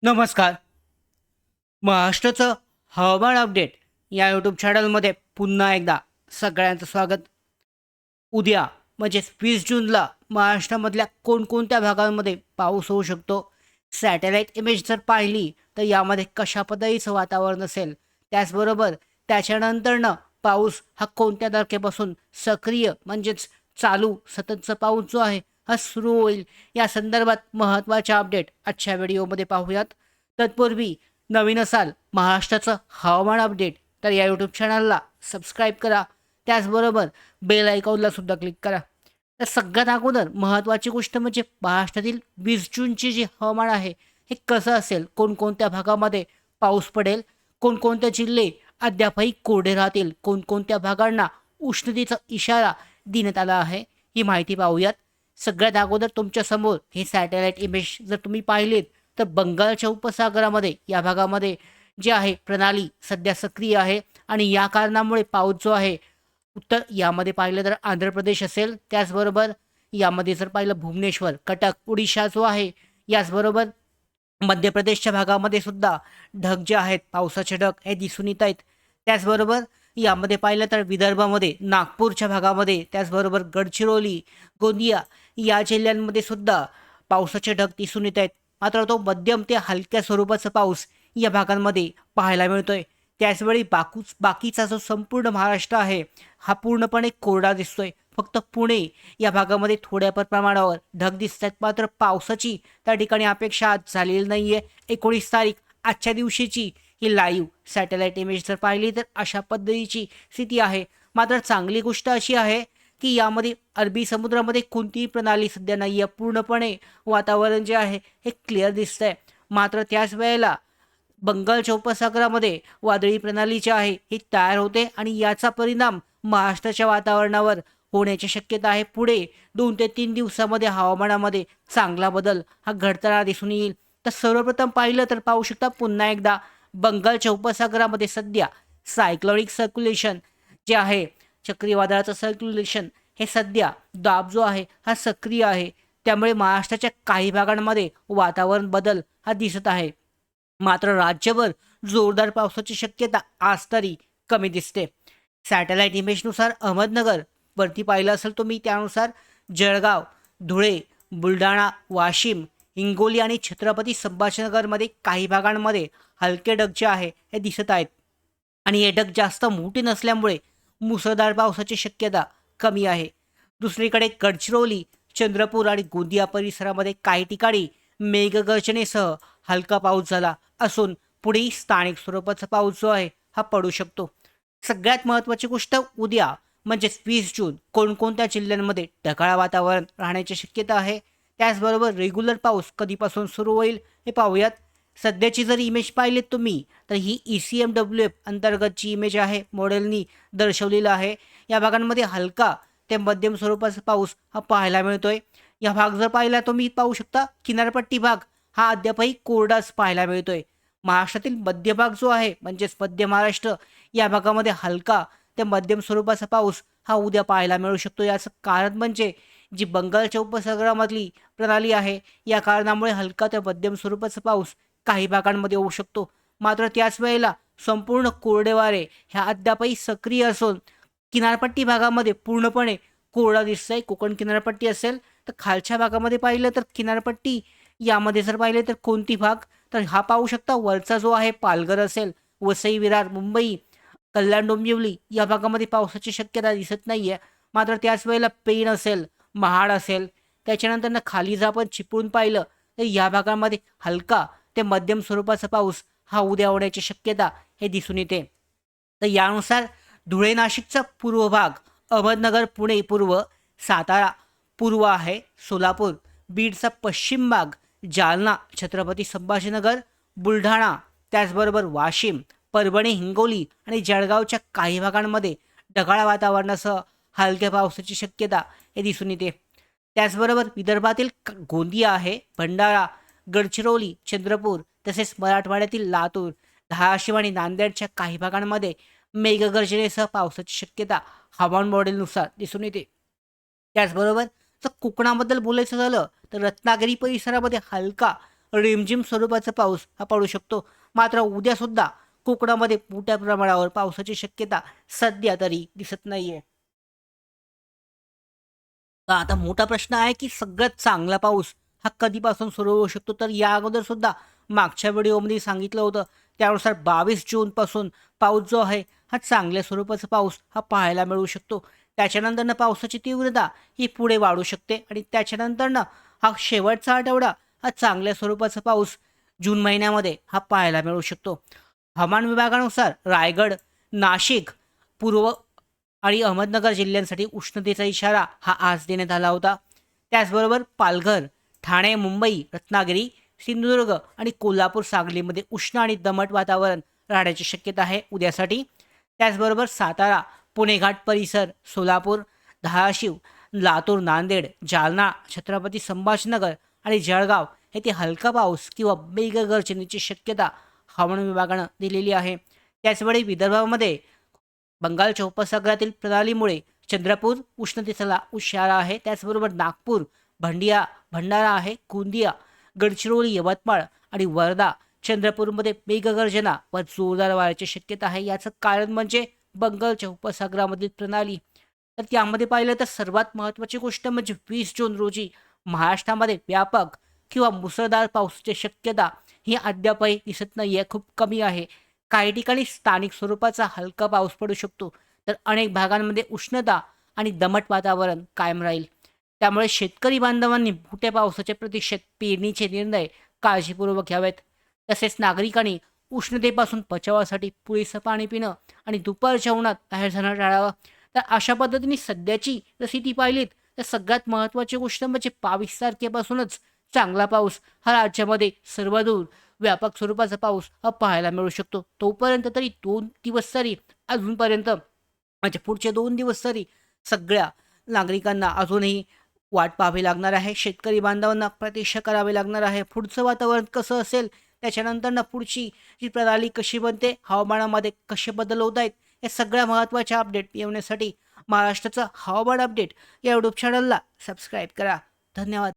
नमस्कार. महाराष्ट्राचं हवामान अपडेट या यूट्यूब चॅनलमध्ये पुन्हा एकदा सगळ्यांचं स्वागत. उद्या म्हणजेच 20 जूनला महाराष्ट्रामधल्या कोणकोणत्या भागांमध्ये पाऊस होऊ शकतो, सॅटेलाईट इमेज जर पाहिली तर यामध्ये कशा पद्धतीचं वातावरण असेल, त्याचबरोबर त्याच्यानंतरनं पाऊस हा कोणत्या तारखेपासून सक्रिय म्हणजेच चालू सततचा पाऊस जो आहे हा सुरू होईल, या संदर्भात महत्त्वाचे अपडेट आजच्या व्हिडिओमध्ये पाहूयात. तत्पूर्वी नवीन असाल महाराष्ट्राचं हवामान अपडेट तर या यूट्यूब चॅनलला सबस्क्राईब करा. त्याचबरोबर बेल आयकॉनला सुद्धा क्लिक करा. तर सगळ्यात अगोदर महत्त्वाची गोष्ट म्हणजे महाराष्ट्रातील 20 जूनची जी हवामान आहे हे कसं असेल, कोणकोणत्या भागामध्ये पाऊस पडेल, कोणकोणते जिल्हे अद्यापही कोरडे राहतील, कोणकोणत्या भागांना उष्णतेचा इशारा देण्यात आला आहे, ही माहिती पाहूयात. सगळ्यात अगोदर तुमच्यासमोर हे सॅटेलाईट इमेज जर तुम्ही पाहिलेत तर बंगालच्या उपसागरामध्ये या भागामध्ये जे आहे प्रणाली सध्या सक्रिय आहे आणि या कारणामुळे पाऊस जो आहे उत्तर यामध्ये पाहिलं तर आंध्र प्रदेश असेल, त्याचबरोबर यामध्ये जर पाहिलं भुवनेश्वर, कटक, उडिशा जो आहे, याचबरोबर मध्य प्रदेशच्या भागामध्ये सुद्धा ढग जे आहेत पावसाचे ढग हे दिसून येत आहेत. त्याचबरोबर यामध्ये पाहिलं तर विदर्भामध्ये नागपूरच्या भागामध्ये, त्याचबरोबर गडचिरोली, गोंदिया या जिल्ह्यांमध्ये सुद्धा पावसाचे ढग दिसून येत आहेत. मात्र तो मध्यम ते हलक्या स्वरूपाचा पाऊस या भागांमध्ये पाहायला मिळतोय. त्याचवेळी बाकीचा जो संपूर्ण महाराष्ट्र आहे हा पूर्णपणे कोरडा दिसतोय. फक्त पुणे या भागामध्ये थोड्या प्रमाणावर ढग दिसत आहेत. मात्र पावसाची त्या ठिकाणी अपेक्षा आज झालेली नाही आहे. 19 तारीख आजच्या दिवशीची ही लाईव्ह सॅटेलाईट इमेज जर पाहिली तर अशा पद्धतीची स्थिती आहे. मात्र चांगली गोष्ट अशी आहे की यामध्ये अरबी समुद्रामध्ये कोणतीही प्रणाली सध्या नाही आहे. पूर्णपणे वातावरण जे आहे हे क्लिअर दिसतंय. मात्र त्याच वेळेला बंगालच्या उपसागरामध्ये वादळी प्रणाली जी आहे ही तयार होते आणि याचा परिणाम महाराष्ट्राच्या वातावरणावर होण्याची शक्यता आहे. पुढे 2 ते 3 दिवसामध्ये हवामानामध्ये चांगला बदल हा घडताना दिसून येईल. तर सर्वप्रथम पाहिलं तर पाहू शकता पुन्हा एकदा बंगालच्या उपसागरामध्ये सध्या सायक्लॉनिक सर्क्युलेशन जे आहे, चक्रीवादळाचं सर्क्युलेशन, हे सध्या दाब जो आहे हा सक्रिय आहे. त्यामुळे महाराष्ट्राच्या काही भागांमध्ये वातावरण बदल हा दिसत आहे. मात्र राज्यभर जोरदार पावसाची शक्यता आज तरी कमी दिसते. सॅटेलाईट इमेजनुसार अहमदनगर वरती पाहिलं असेल तुम्ही, त्यानुसार जळगाव, धुळे, बुलढाणा, वाशिम, हिंगोली आणि छत्रपती संभाजीनगरमध्ये काही भागांमध्ये हलके ढग जे आहे हे दिसत आहेत आणि हे ढग जास्त मोठे नसल्यामुळे मुसळधार पावसाची शक्यता कमी आहे. दुसरीकडे गडचिरोली, चंद्रपूर आणि गोंदिया परिसरामध्ये काही ठिकाणी मेघगर्जनेसह हलका पाऊस झाला असून पुढे स्थानिक स्वरूपाचा पाऊस जो आहे हा पडू शकतो. सगळ्यात महत्त्वाची गोष्ट, उद्या म्हणजेच 20 जून कोणकोणत्या जिल्ह्यांमध्ये ढगाळ वातावरण राहण्याची शक्यता आहे. त्याचबरोबर रेग्युलर पाऊस कधीपासून सुरू होईल हे पाहूयात. सध्याची जर इमेज पाहिलीत तुम्ही तर ही ECMWF अंतर्गत जी इमेज आहे मॉडेलनी दर्शवलेलं आहे. या भागांमध्ये हलका ते मध्यम स्वरूपाचा पाऊस हा पाहायला मिळतोय. या भाग जर पाहिला तुम्ही पाहू शकता किनारपट्टी भाग हा अद्यापही कोरडाच पाहायला मिळतोय. महाराष्ट्रातील मध्य भाग जो आहे म्हणजेच मध्य महाराष्ट्र या भागामध्ये हलका ते मध्यम स्वरूपाचा पाऊस हा उद्या पाहायला मिळू शकतो. याचं कारण म्हणजे जी बंगालच्या उपसागरामधली प्रणाली आहे या कारणामुळे हलका ते मध्यम स्वरूपाचा पाऊस काही भागांमध्ये होऊ शकतो. मात्र त्याच वेळेला संपूर्ण कोरडे वारे ह्या अद्यापही सक्रिय असून किनारपट्टी भागामध्ये पूर्णपणे कोरडा दिसतंय. कोकण किनारपट्टी असेल तर खालच्या भागामध्ये पाहिलं तर किनारपट्टी यामध्ये जर पाहिले तर कोणती भाग, तर हा पाहू शकता वरचा जो आहे पालघर असेल, वसई, विरार, मुंबई, कल्याण, डोंबिवली या भागामध्ये पावसाची शक्यता दिसत नाही आहे. मात्र त्याच वेळेला पेण असेल, महाड असेल, त्याच्यानंतर खाली जर आपण चिपळूण पाहिलं तर या भागामध्ये हलका ते मध्यम स्वरूपाचा पाऊस हा उद्या होण्याची शक्यता हे दिसून येते. तर यानुसार धुळे नाशिकचा पूर्व भाग, अहमदनगर पुणे पूर्व, सातारा पूर्व आहे, सोलापूर, बीडचा पश्चिम भाग, जालना, छत्रपती संभाजीनगर, बुलढाणा, त्याचबरोबर वाशिम, परभणी, हिंगोली आणि जळगावच्या काही भागांमध्ये ढगाळ वातावरणासह हलक्या पावसाची शक्यता हे दिसून येते. त्याचबरोबर विदर्भातील गोंदिया आहे, भंडारा, गडचिरोली, चंद्रपूर तसेच मराठवाड्यातील लातूर, धाराशिव आणि नांदेडच्या काही भागांमध्ये मेघगर्जनेसह पावसाची शक्यता हवामान मॉडेलनुसार दिसून येते. त्याचबरोबर जर कोकणाबद्दल बोलायचं झालं तर रत्नागिरी परिसरामध्ये हलका रिमझिम स्वरूपाचा पाऊस हा पडू शकतो. मात्र उद्यासुद्धा कोकणामध्ये मोठ्या प्रमाणावर पावसाची शक्यता सध्या तरी दिसत नाहीये. तर आता मोठा प्रश्न आहे, की सगळ्यात चांगला पाऊस हा कधीपासून सुरू होऊ शकतो? तर या अगोदर सुद्धा मागच्या व्हिडिओमध्ये सांगितलं होतं, त्यानुसार 22 जूनपासून पाऊस जो आहे, हा चांगल्या स्वरूपाचा पाऊस हा पाहायला मिळू शकतो. त्याच्यानंतरनं पावसाची तीव्रता ही पुढे वाढू शकते आणि त्याच्यानंतरनं हा शेवटचा आठवडा हा चांगल्या स्वरूपाचा पाऊस जून महिन्यामध्ये हा पाहायला मिळू शकतो. हवामान विभागानुसार रायगड, नाशिक, पूर्व आणि अहमदनगर जिल्ह्यांसाठी उष्णतेचा इशारा हा आज देण्यात आला होता. त्याचबरोबर पालघर, ठाणे, मुंबई, रत्नागिरी, सिंधुदुर्ग आणि कोल्हापूर, सांगलीमध्ये उष्ण आणि दमट वातावरण राहण्याची शक्यता आहे उद्यासाठी. त्याचबरोबर सातारा, पुणे घाट परिसर, सोलापूर, धाराशिव, लातूर, नांदेड, जालना, छत्रपती संभाजीनगर आणि जळगाव येथे हलका पाऊस किंवा मेघगर्जनेची शक्यता हवामान विभागानं दिलेली आहे. त्याचवेळी विदर्भामध्ये बंगालच्या उपसागरातील प्रणालीमुळे चंद्रपूर उष्णतेचा इशारा आहे. त्याचबरोबर नागपूर, भंडारा आहे, गोंदिया, गडचिरोली, यवतमाळ आणि वर्धा, चंद्रपूरमध्ये मेघगर्जना व जोरदार वाऱ्याची शक्यता आहे. याचं कारण म्हणजे बंगालच्या उपसागरामधील प्रणाली. तर त्यामध्ये पाहिलं तर सर्वात महत्त्वाची गोष्ट म्हणजे 20 जून रोजी महाराष्ट्रामध्ये व्यापक किंवा मुसळधार पावसाची शक्यता ही अद्यापही दिसत नाही आहे, खूप कमी आहे. काही ठिकाणी स्थानिक स्वरूपाचा हलका पाऊस पडू शकतो, तर अनेक भागांमध्ये उष्णता आणि दमट वातावरण कायम राहील. त्यामुळे शेतकरी बांधवांनी मोठ्या पावसाच्या प्रतीक्षेत पेरणीचे निर्णय काळजीपूर्वक घ्यावेत. तसेच नागरिकांनी उष्णतेपासून बचावासाठी पुरेसं पाणी पिणं आणि दुपारच्या उन्हात बाहेर जाणं टाळावं. तर अशा पद्धतीने सध्याची जर स्थिती पाहिलीत तर सगळ्यात महत्त्वाची गोष्ट म्हणजे 22 तारखेपासूनच चांगला पाऊस हा राज्यामध्ये सर्वदूर व्यापक स्वरूपाचा पाऊस हा पाहायला मिळू शकतो. तोपर्यंत तरी 2 दिवस तरी अजूनपर्यंत म्हणजे पुढचे 2 दिवस तरी सगळ्या नागरिकांना अजूनही वाट पाहावी लागणार आहे. शेतकरी बांधवांना प्रतीक्षा करावी लागणार आहे. पुढचं वातावरण कसं असेल, त्याच्यानंतरनं पुढची जी प्रणाली कशी बनते, हवामानामध्ये कसे बदल होत आहेत, या सगळ्या महत्त्वाच्या अपडेट येण्यासाठी महाराष्ट्राचं हवामान अपडेट या यूट्यूब चॅनलला सबस्क्राईब करा. धन्यवाद.